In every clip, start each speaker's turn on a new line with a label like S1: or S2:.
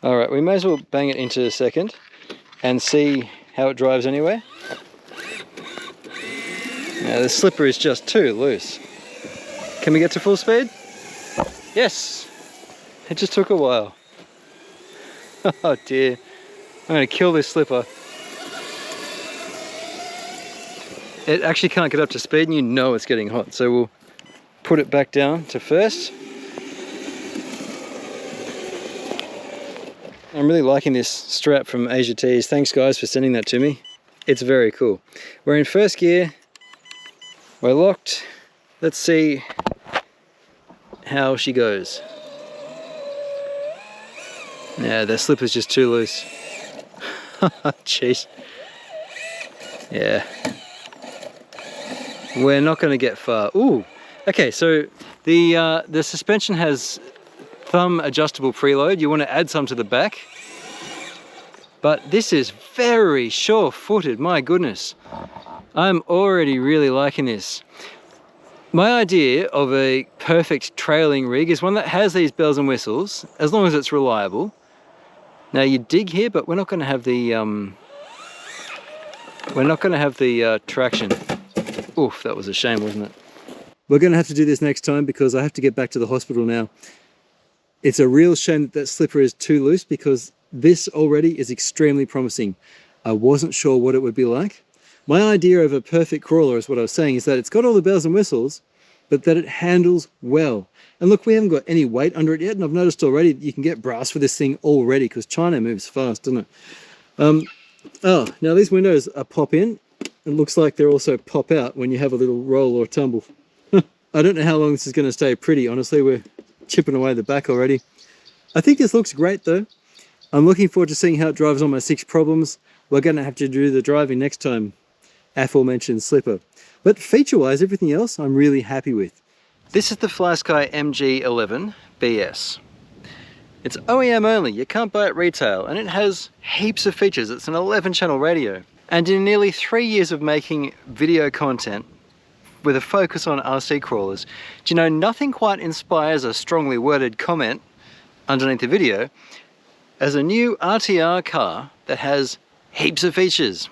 S1: All right, we may as well bang it into a second and see how it drives anyway. Now the slipper is just too loose. Can we get to full speed? Yes! It just took a while. Oh dear. I'm going to kill this slipper. It actually can't get up to speed and you know it's getting hot. So we'll put it back down to first. I'm really liking this strap from AsiaTees. Thanks guys for sending that to me. It's very cool. We're in first gear. We're locked. Let's see how she goes. Yeah, the slipper's just too loose. Jeez. Yeah. We're not going to get far. Ooh. Okay, so the suspension has thumb adjustable preload. You want to add some to the back. But this is very sure-footed, my goodness. I'm already really liking this. My idea of a perfect trailing rig is one that has these bells and whistles, as long as it's reliable. Now you dig here, but we're not going to have the traction. Oof, that was a shame, wasn't it? We're going to have to do this next time because I have to get back to the hospital now. It's a real shame that that slipper is too loose because this already is extremely promising. I wasn't sure what it would be like. My idea of a perfect crawler is what I was saying, is that it's got all the bells and whistles, but that it handles well. And look, we haven't got any weight under it yet, and I've noticed already that you can get brass for this thing already because China moves fast, doesn't it? Oh, now these windows are pop in. It looks like they're also pop out when you have a little roll or tumble. I don't know how long this is going to stay pretty, honestly. We're chipping away the back already. I think this looks great though. I'm looking forward to seeing how it drives on my 6 problems. We're going to have to do the driving next time. Aforementioned slipper. But feature-wise, everything else I'm really happy with. This is the FlySky MG11 BS. It's OEM only, you can't buy it retail, and it has heaps of features. It's an 11-channel radio. And in nearly 3 years of making video content with a focus on RC crawlers, do you know, nothing quite inspires a strongly worded comment underneath the video as a new RTR car that has heaps of features.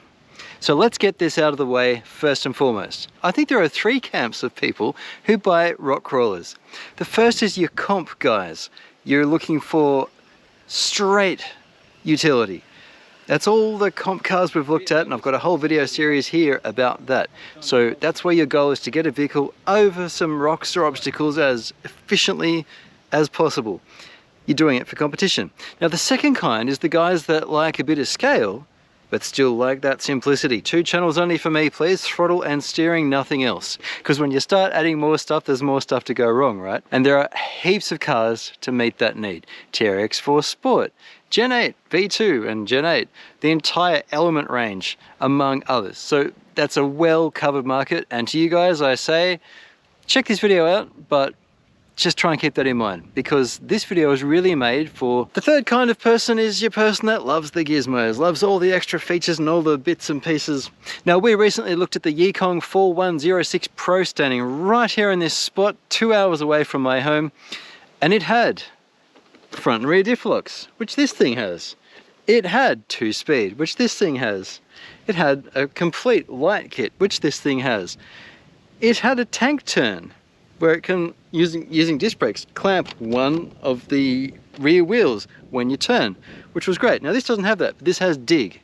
S1: So let's get this out of the way first and foremost. I think there are 3 camps of people who buy rock crawlers. The first is your comp guys. You're looking for straight utility. That's all the comp cars we've looked at, and I've got a whole video series here about that. So that's where your goal is, to get a vehicle over some rocks or obstacles as efficiently as possible. You're doing it for competition. Now the second kind is the guys that like a bit of scale, but still like that simplicity. 2 channels only for me, please. Throttle and steering, nothing else. Because when you start adding more stuff, there's more stuff to go wrong, right? And there are heaps of cars to meet that need. TRX4 Sport, Gen 8, V2 and Gen 8, the entire Element range, among others. So that's a well-covered market. And to you guys, I say, check this video out, but just try and keep that in mind, because this video is really made for the third kind of person. Is your person that loves the gizmos, loves all the extra features and all the bits and pieces. Now, we recently looked at the Yikong YK4106 Pro standing right here in this spot, 2 hours away from my home, and it had front and rear diff locks, which this thing has. It had 2-speed, which this thing has. It had a complete light kit, which this thing has. It had a tank turn, where it can, using disc brakes, clamp one of the rear wheels when you turn, which was great. Now this doesn't have that, but this has dig,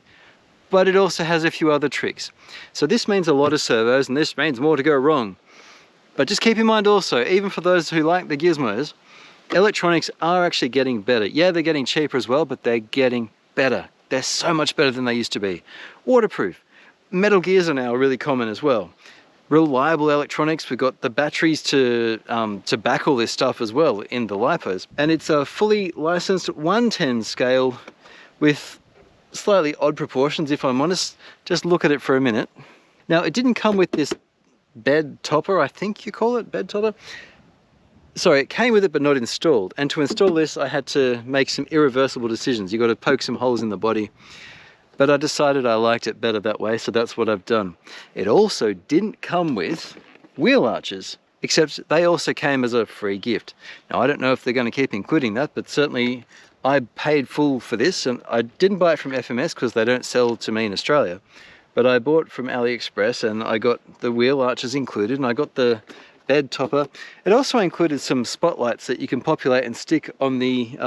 S1: but it also has a few other tricks. So this means a lot of servos, and this means more to go wrong. But just keep in mind also, even for those who like the gizmos, electronics are actually getting better. Yeah, they're getting cheaper as well, but they're getting better. They're so much better than they used to be. Waterproof. Metal gears are now really common as well. Reliable electronics. We've got the batteries to back all this stuff as well in the lipos. And it's a fully licensed 110 scale with slightly odd proportions, if I'm honest. Just look at it for a minute. Now, it didn't come with this bed topper, I think you call it, bed topper. Sorry, it came with it but not installed. And to install this, I had to make some irreversible decisions. You've got to poke some holes in the body. But I decided I liked it better that way, so that's what I've done. It also didn't come with wheel arches, except they also came as a free gift. Now I don't know if they're going to keep including that, but certainly I paid full for this, and I didn't buy it from FMS because they don't sell to me in Australia, but I bought from AliExpress, and I got the wheel arches included, and I got the bed topper. It also included some spotlights that you can populate and stick on the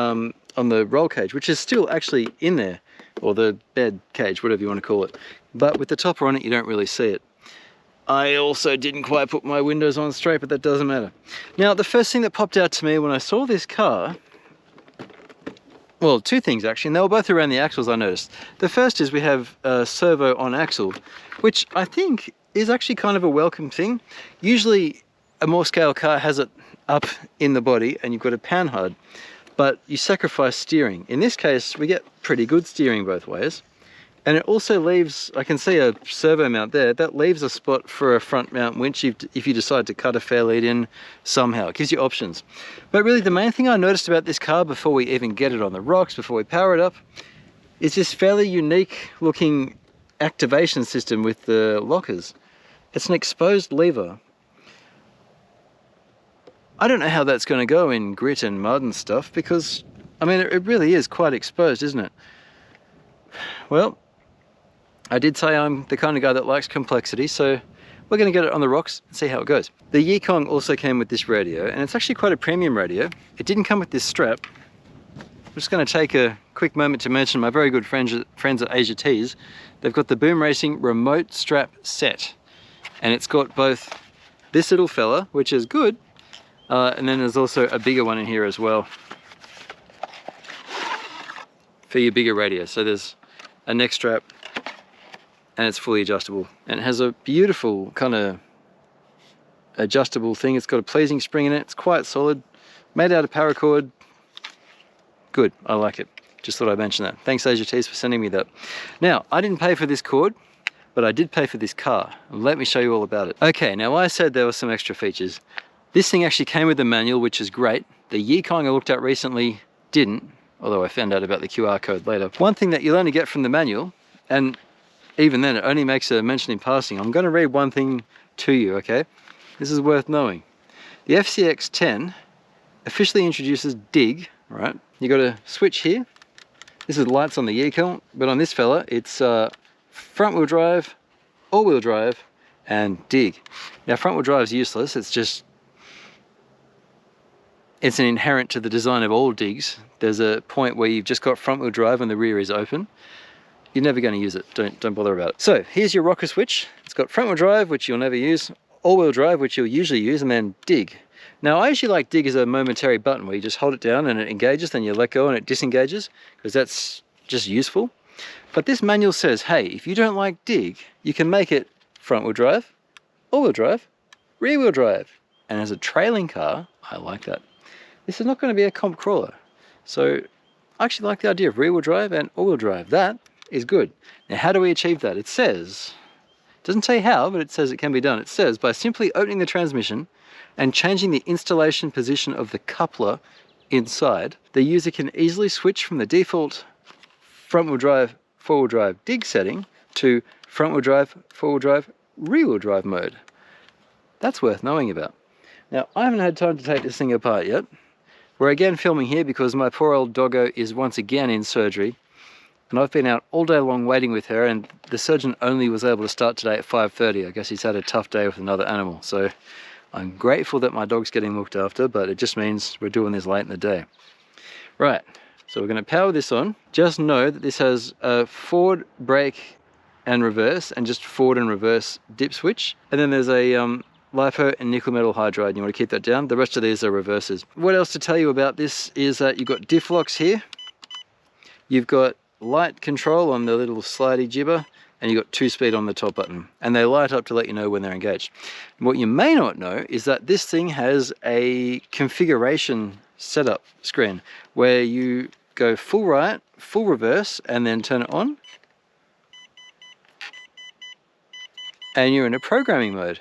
S1: roll cage, which is still actually in there, or the bed cage, whatever you want to call it. But with the topper on it, you don't really see it. I also didn't quite put my windows on straight, but that doesn't matter. Now, the first thing that popped out to me when I saw this car, well, two things actually, and they were both around the axles, I noticed. The first is we have a servo on axle, which I think is actually kind of a welcome thing. Usually a more scale car has it up in the body and you've got a panhard, but you sacrifice steering. In this case, we get pretty good steering both ways. And it also leaves, I can see a servo mount there, that leaves a spot for a front mount winch if you decide to cut a fair lead in somehow. It gives you options. But really the main thing I noticed about this car before we even get it on the rocks, before we power it up, is this fairly unique looking activation system with the lockers. It's an exposed lever. I don't know how that's going to go in grit and mud and stuff, because, I mean, it really is quite exposed, isn't it? Well, I did say I'm the kind of guy that likes complexity, so we're going to get it on the rocks and see how it goes. The Yikong also came with this radio, and it's actually quite a premium radio. It didn't come with this strap. I'm just going to take a quick moment to mention my very good friends at AsiaTees. They've got the Boom Racing remote strap set, and it's got both this little fella, which is good, and then there's also a bigger one in here as well for your bigger radio. So there's a neck strap, and it's fully adjustable, and it has a beautiful kind of adjustable thing. It's got a pleasing spring in it. It's quite solid, made out of paracord. Good, I like it. Just thought I'd mention that. Thanks AsiaTees for sending me that. Now, I didn't pay for this cord, but I did pay for this car. Let me show you all about it. Okay, now I said there were some extra features. This thing actually came with a manual, which is great. The Yikong I looked at recently didn't, although I found out about the QR code later. One thing that you'll only get from the manual, and even then it only makes a mention in passing. I'm going to read one thing to you, okay? This is worth knowing. The FCX10 officially introduces dig, right? You got a switch here. This is lights on the Yikong, but on this fella, it's front wheel drive, all wheel drive, and dig. Now front wheel drive is useless. It's an inherent to the design of all digs. There's a point where you've just got front wheel drive and the rear is open. You're never going to use it. Don't bother about it. So here's your rocker switch. It's got front wheel drive, which you'll never use, all wheel drive, which you'll usually use, and then dig. Now I usually like dig as a momentary button where you just hold it down and it engages, then you let go and it disengages, because that's just useful. But this manual says, hey, if you don't like dig, you can make it front wheel drive, all wheel drive, rear wheel drive. And as a trailing car, I like that. This is not going to be a comp crawler. So I actually like the idea of rear wheel drive and all wheel drive. That is good. Now how do we achieve that? It says, it doesn't say how, but it says it can be done. It says by simply opening the transmission and changing the installation position of the coupler inside, the user can easily switch from the default front wheel drive, four wheel drive dig setting to front wheel drive, four wheel drive, rear wheel drive mode. That's worth knowing about. Now I haven't had time to take this thing apart yet. We're again filming here because my poor old doggo is once again in surgery, and I've been out all day long waiting with her, and the surgeon only was able to start today at 5:30. I guess he's had a tough day with another animal, so I'm grateful that my dog's getting looked after, but it just means we're doing this late in the day. Right, so we're going to power this on. Just know that this has a forward brake and reverse, and just forward and reverse dip switch, and then there's a LiPo and nickel metal hydride, and you want to keep that down. The rest of these are reverses. What else to tell you about this is that you've got diff locks here. You've got light control on the little slidey jibber, and you've got 2-speed on the top button. And they light up to let you know when they're engaged. And what you may not know is that this thing has a configuration setup screen where you go full right, full reverse, and then turn it on. And you're in a programming mode.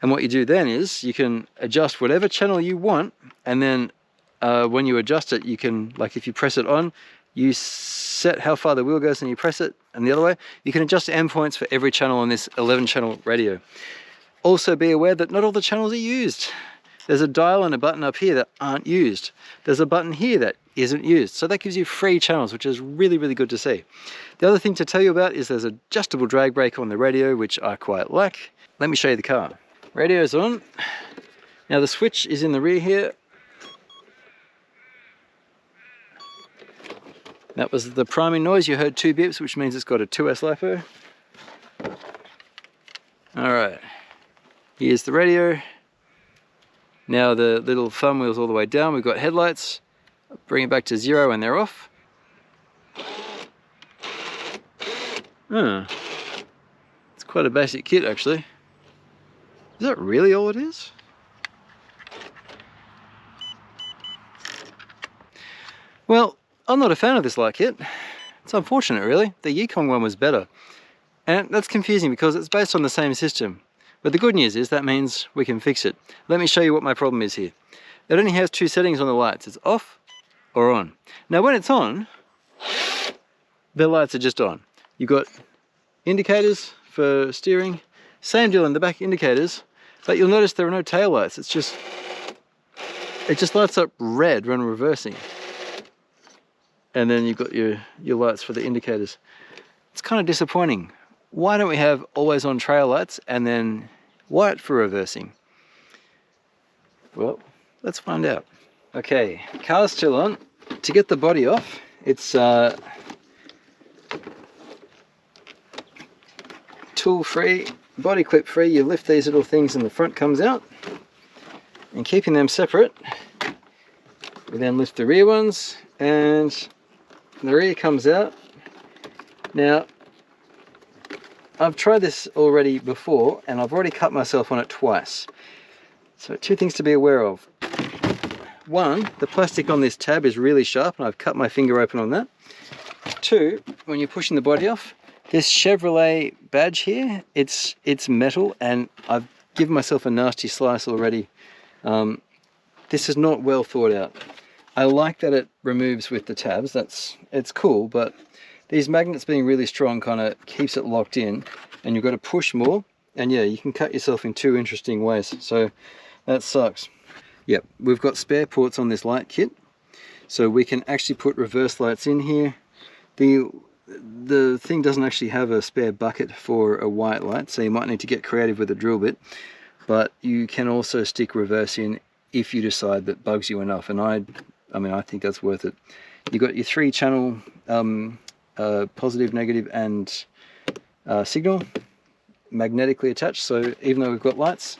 S1: And what you do then is you can adjust whatever channel you want, and then when you adjust it, you can, like if you press it on, you set how far the wheel goes and you press it, and the other way, you can adjust endpoints for every channel on this 11-channel radio. Also be aware that not all the channels are used. There's a dial and a button up here that aren't used. There's a button here that isn't used. So that gives you free channels, which is really, really good to see. The other thing to tell you about is there's an adjustable drag brake on the radio, which I quite like. Let me show you the car. Radio's on. Now the switch is in the rear here. That was the priming noise. You heard 2 beeps, which means it's got a 2S LiPo. Alright, here's the radio. Now the little thumb wheel's all the way down. We've got headlights. Bring it back to 0 and they're off. It's quite a basic kit actually. Is that really all it is? Well, I'm not a fan of this light kit. It's unfortunate really. The Yikong one was better. And that's confusing because it's based on the same system. But the good news is that means we can fix it. Let me show you what my problem is here. It only has 2 settings on the lights. It's off or on. Now when it's on, the lights are just on. You've got indicators for steering, same deal in the back indicators, but you'll notice there are no tail lights. It just lights up red when reversing. And then you've got your lights for the indicators. It's kind of disappointing. Why don't we have always on trail lights and then white for reversing? Well, let's find out. Okay, car's still on. To get the body off, it's tool free, body clip free. You lift these little things and the front comes out. And keeping them separate, we then lift the rear ones and the rear comes out. Now, I've tried this already before and I've already cut myself on it twice. So 2 things to be aware of. 1, the plastic on this tab is really sharp and I've cut my finger open on that. 2, when you're pushing the body off, this Chevrolet badge here, it's metal and I've given myself a nasty slice already. This is not well thought out. I like that it removes with the tabs, it's cool, but these magnets being really strong kind of keeps it locked in and you've got to push more and yeah, you can cut yourself in 2 interesting ways, so that sucks. Yep, we've got spare ports on this light kit, so we can actually put reverse lights in here. The thing doesn't actually have a spare bucket for a white light, so you might need to get creative with a drill bit, but you can also stick reverse in if you decide that bugs you enough, and I mean I think that's worth it. You've got your 3 channel positive, negative and signal magnetically attached, so even though we've got lights,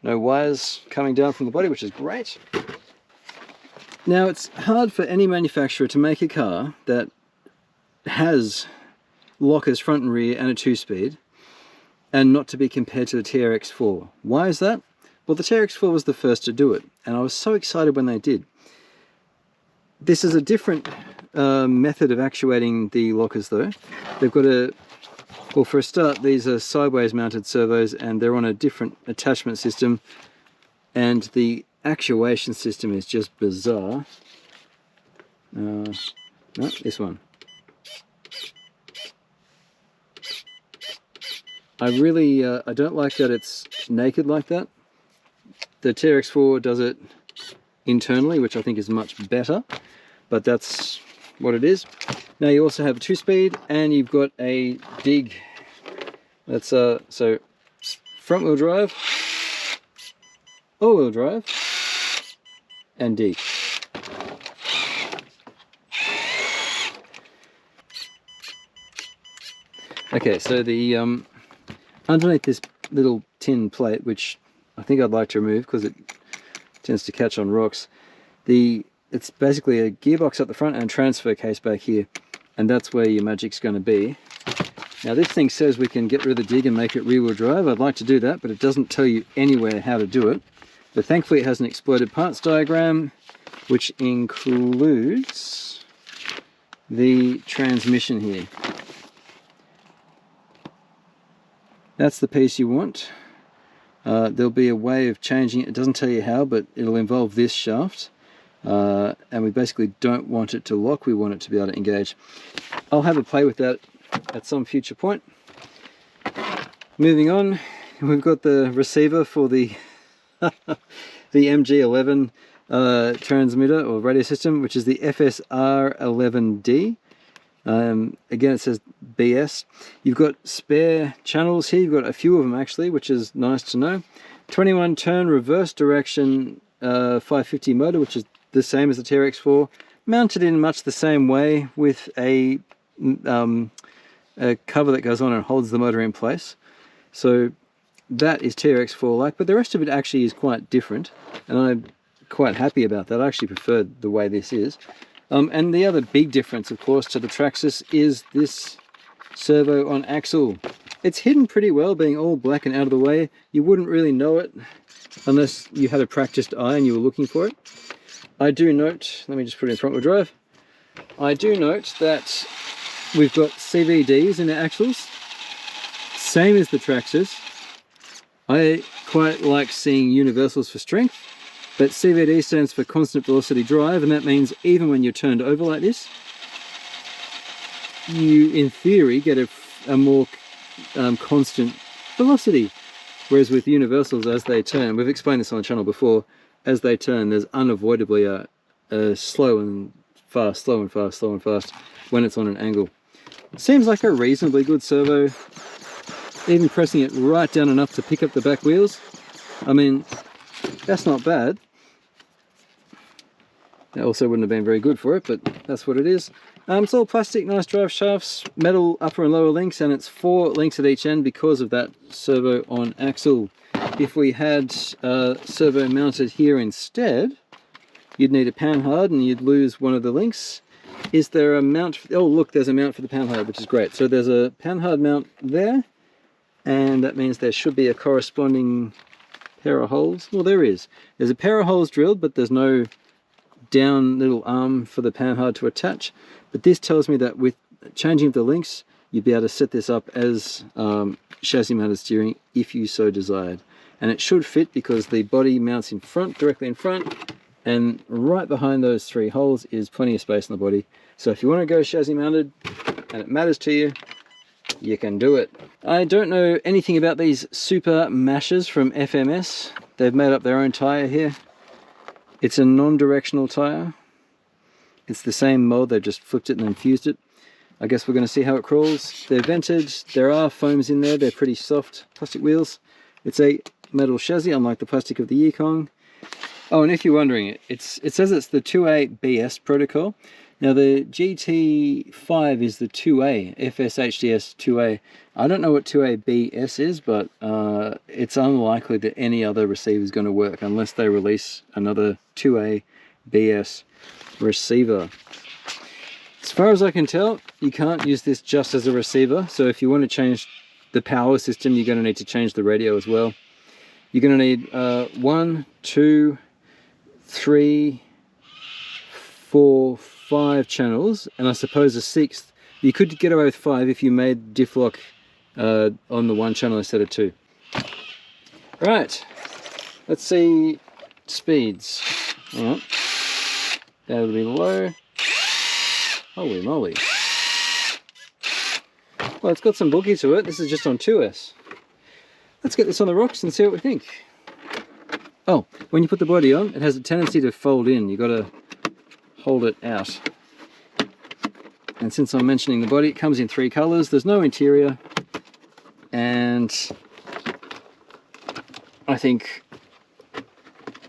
S1: no wires coming down from the body, which is great. Now it's hard for any manufacturer to make a car that has lockers front and rear and a 2-speed and not to be compared to the TRX4. Why is that? Well, the TRX4 was the first to do it and I was so excited when they did. This is a different method of actuating the lockers though. They've got well, for a start, these are sideways mounted servos and they're on a different attachment system and the actuation system is just bizarre. No, this one. I don't like that it's naked like that. The TRX4 does it internally, which I think is much better, but that's what it is. Now you also have a 2-speed and you've got a dig. That's so front wheel drive, all wheel drive and dig. Okay, so the underneath this little tin plate, which I think I'd like to remove because it tends to catch on rocks, it's basically a gearbox up the front and a transfer case back here, and that's where your magic's going to be. Now this thing says we can get rid of the dig and make it rear-wheel drive. I'd like to do that, but it doesn't tell you anywhere how to do it. But thankfully it has an exploded parts diagram, which includes the transmission here. That's the piece you want. There'll be a way of changing it. It doesn't tell you how, but it'll involve this shaft. And we basically don't want it to lock, we want it to be able to engage. I'll have a play with that at some future point. Moving on, we've got the receiver for the the MG11 transmitter or radio system, which is the FSR11D. Again, it says BS. You've got spare channels here. You've got a few of them actually, which is nice to know. 21 turn reverse direction 550 motor, which is the same as the TRX4, mounted in much the same way with a cover that goes on and holds the motor in place. So that is TRX4 like, but the rest of it actually is quite different, and I'm quite happy about that. I actually prefer the way this is. And the other big difference, of course, to the Traxxas is this servo on axle. It's hidden pretty well, being all black and out of the way. You wouldn't really know it unless you had a practiced eye and you were looking for it. I do note, let me just put it in front wheel drive. I do note that we've got CVDs in the axles, same as the Traxxas. I quite like seeing universals for strength, but CVD stands for constant velocity drive, and that means even when you're turned over like this, you in theory get a more constant velocity. Whereas with universals, as they turn, we've explained this on the channel before, as they turn, there's unavoidably a slow and fast, slow and fast, slow and fast when it's on an angle. Seems like a reasonably good servo, even pressing it right down enough to pick up the back wheels. I mean, that's not bad. That also wouldn't have been very good for it, but that's what it is. It's all plastic, nice drive shafts, metal upper and lower links, and it's 4 links at each end because of that servo on axle. If we had servo mounted here instead, you'd need a panhard and you'd lose one of the links. Is there a mount? Oh look, there's a mount for the panhard, which is great. So there's a panhard mount there, and that means there should be a corresponding pair of holes. Well, there is. There's a pair of holes drilled, but there's no down little arm for the panhard to attach. But this tells me that with changing the links, you'd be able to set this up as chassis mounted steering if you so desired. And it should fit because the body mounts in front, directly in front, and right behind those 3 holes is plenty of space in the body. So if you want to go chassis mounted and it matters to you, you can do it. I don't know anything about these super mashers from FMS. They've made up their own tyre here. It's a non-directional tyre. It's the same mold, they've just flipped it and then fused it. I guess we're going to see how it crawls. They're vented, there are foams in there, they're pretty soft plastic wheels. It's a metal chassis, unlike the plastic of the Yikong. Oh, and if you're wondering, it says it's the 2A BS protocol. Now the GT5 is the 2A, FSHDS 2A. I don't know what 2A BS is, but it's unlikely that any other receiver is going to work unless they release another 2A BS receiver. As far as I can tell, you can't use this just as a receiver, so if you want to change the power system, you're going to need to change the radio as well. You're going to need 1, 2, 3, 4, 5 channels, and I suppose a 6th. You could get away with 5 if you made diff lock on the 1 channel instead of 2. Right, let's see speeds. All right. That'll be low. Holy moly. Well, it's got some boogie to it. This is just on 2S. Let's get this on the rocks and see what we think. Oh, when you put the body on, it has a tendency to fold in. You've got to hold it out. And since I'm mentioning the body, it comes in 3 colors. There's no interior. And I think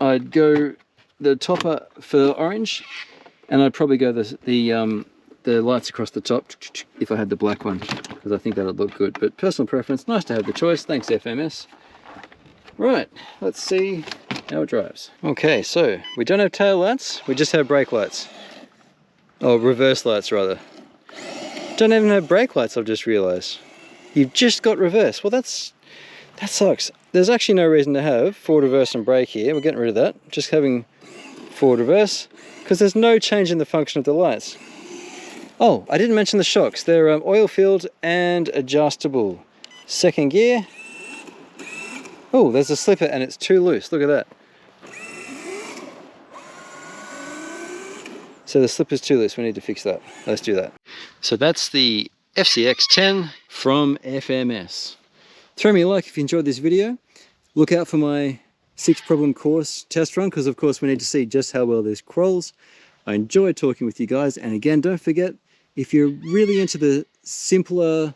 S1: I'd go the topper for orange, and I'd probably go the lights across the top if I had the black one, because I think that would look good. But personal preference, nice to have the choice. Thanks FMS. Right, let's see how it drives. Okay, so we don't have tail lights, we just have brake lights. Oh, reverse lights rather. Don't even have brake lights, I've just realized. You've just got reverse. Well, that sucks. There's actually no reason to have forward, reverse and brake here. We're getting rid of that. Just having forward, reverse, because there's no change in the function of the lights. Oh, I didn't mention the shocks. They're oil filled and adjustable. Second gear. Oh, there's a slipper and it's too loose. Look at that. So the slipper's too loose. We need to fix that. Let's do that. So that's the FCX10 from FMS. Throw me a like if you enjoyed this video. Look out for my 6 problem course test run, because of course we need to see just how well this crawls. I enjoyed talking with you guys, and again, don't forget, if you're really into the simpler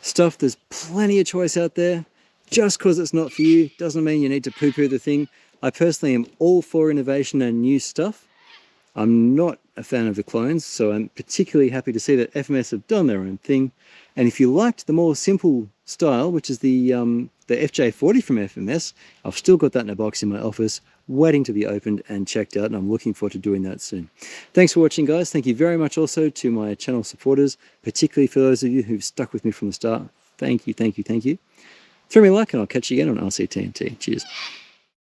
S1: stuff, there's plenty of choice out there. Just because it's not for you doesn't mean you need to poo-poo the thing. I personally am all for innovation and new stuff. I'm not a fan of the clones, so I'm particularly happy to see that FMS have done their own thing. And if you liked the more simple style, which is the FJ40 from FMS, I've still got that in a box in my office, waiting to be opened and checked out, and I'm looking forward to doing that soon. Thanks for watching, guys. Thank you very much also to my channel supporters, particularly for those of you who've stuck with me from the start. Thank you, thank you, thank you. Throw me a like, and I'll catch you again on RC-TNT. Cheers.